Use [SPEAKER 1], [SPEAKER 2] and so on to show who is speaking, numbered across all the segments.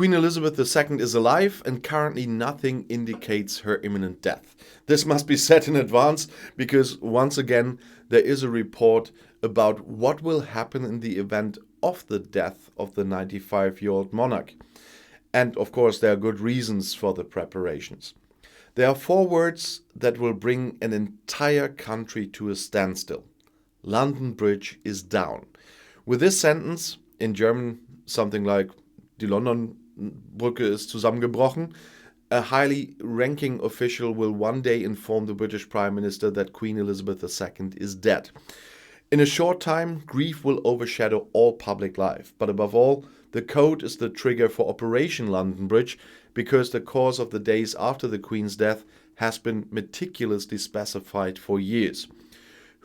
[SPEAKER 1] Queen Elizabeth II is alive, and currently nothing indicates her imminent death. This must be said in advance, because once again there is a report about what will happen in the event of the death of the 95-year-old monarch. And of course there are good reasons for the preparations. There are 4 words that will bring an entire country to a standstill. London Bridge is down. With this sentence, in German something like Die London-Brücke ist zusammengebrochen, a highly ranking official will one day inform the British Prime Minister that Queen Elizabeth II is dead. In a short time, grief will overshadow all public life. But above all, the code is the trigger for Operation London Bridge, because the course of the days after the Queen's death has been meticulously specified for years.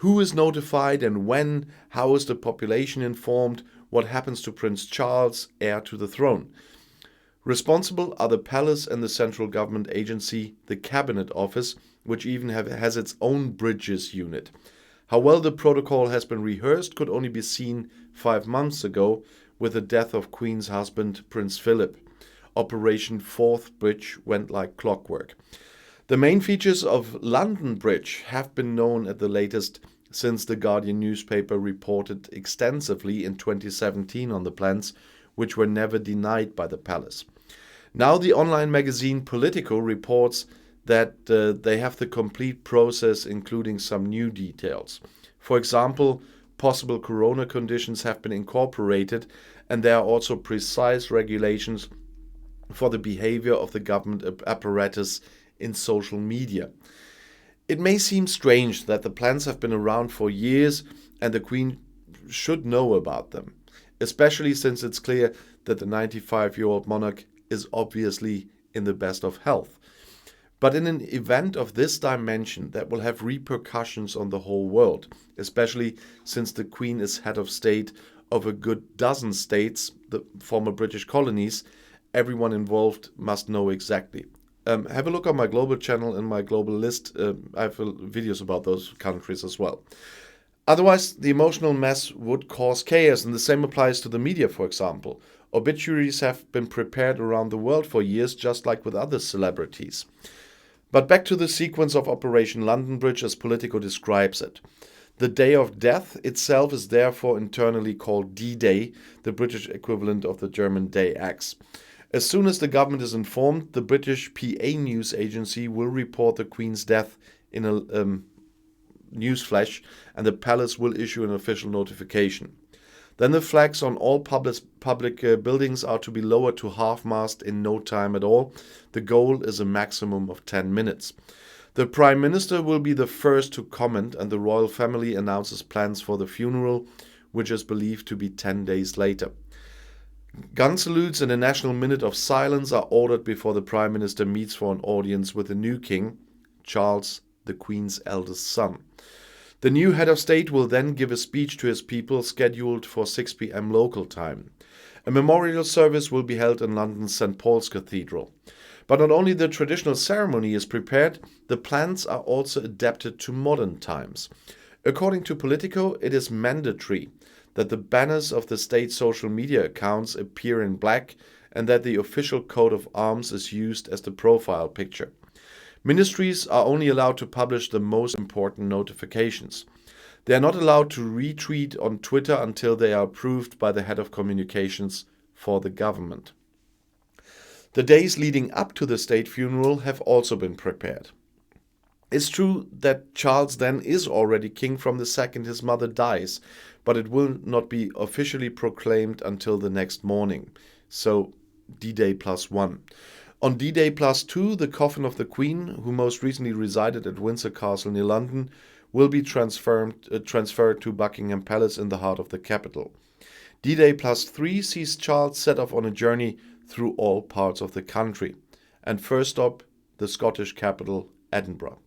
[SPEAKER 1] Who is notified and when? How is the population informed? What happens to Prince Charles, heir to the throne? Responsible are the palace and the central government agency, the Cabinet Office, which even has its own bridges unit. How well the protocol has been rehearsed could only be seen 5 months ago with the death of Queen's husband, Prince Philip. Operation Fourth Bridge went like clockwork. The main features of London Bridge have been known at the latest since the Guardian newspaper reported extensively in 2017 on the plans, which were never denied by the palace. Now the online magazine Politico reports that they have the complete process, including some new details. For example, possible corona conditions have been incorporated, and there are also precise regulations for the behavior of the government apparatus in social media. It may seem strange that the plans have been around for years and the Queen should know about them, especially since it's clear that the 95-year-old monarch is obviously in the best of health. But in an event of this dimension, that will have repercussions on the whole world, especially since the Queen is head of state of a good dozen states, the former British colonies. Everyone involved must know exactly. Have a look on my global channel and my global list. I have videos about those countries as well. Otherwise, the emotional mess would cause chaos, and the same applies to the media, for example. Obituaries have been prepared around the world for years, just like with other celebrities. But back to the sequence of Operation London Bridge as Politico describes it. The day of death itself is therefore internally called D-Day, the British equivalent of the German Day X. As soon as the government is informed, the British PA news agency will report the Queen's death in a news flash, and the palace will issue an official notification. Then the flags on all public buildings are to be lowered to half-mast in no time at all. The goal is a maximum of 10 minutes. The Prime Minister will be the first to comment, and the royal family announces plans for the funeral, which is believed to be 10 days later. Gun salutes and a national minute of silence are ordered before the Prime Minister meets for an audience with the new king, Charles, the Queen's eldest son. The new head of state will then give a speech to his people scheduled for 6 p.m. local time. A memorial service will be held in London's St. Paul's Cathedral. But not only the traditional ceremony is prepared, the plans are also adapted to modern times. According to Politico, it is mandatory that the banners of the state social media accounts appear in black and that the official coat of arms is used as the profile picture. Ministries are only allowed to publish the most important notifications. They are not allowed to retweet on Twitter until they are approved by the head of communications for the government. The days leading up to the state funeral have also been prepared. It's true that Charles then is already king from the second his mother dies, but it will not be officially proclaimed until the next morning, so D-Day +1. On D-Day +2, the coffin of the Queen, who most recently resided at Windsor Castle near London, will be transferred to Buckingham Palace in the heart of the capital. D-Day +3 sees Charles set off on a journey through all parts of the country. And first stop, the Scottish capital, Edinburgh.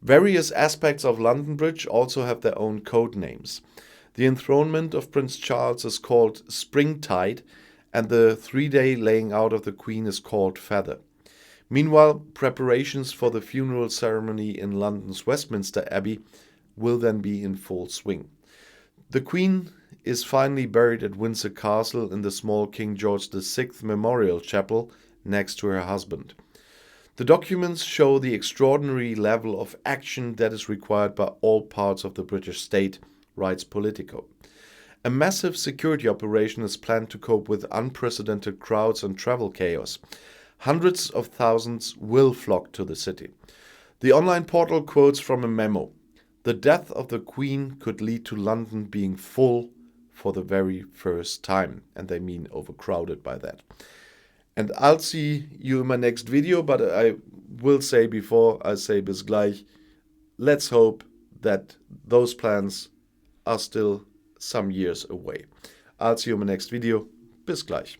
[SPEAKER 1] Various aspects of London Bridge also have their own code names. The enthronement of Prince Charles is called Springtide, and the 3-day laying out of the Queen is called Feather. Meanwhile, preparations for the funeral ceremony in London's Westminster Abbey will then be in full swing. The Queen is finally buried at Windsor Castle in the small King George VI Memorial Chapel next to her husband. The documents show the extraordinary level of action that is required by all parts of the British state, writes Politico. A massive security operation is planned to cope with unprecedented crowds and travel chaos. Hundreds of thousands will flock to the city. The online portal quotes from a memo. The death of the Queen could lead to London being full for the very first time. And they mean overcrowded by that. And I'll see you in my next video, but I will say before I say bis gleich, let's hope that those plans are still some years away. I'll see you in my next video. Bis gleich.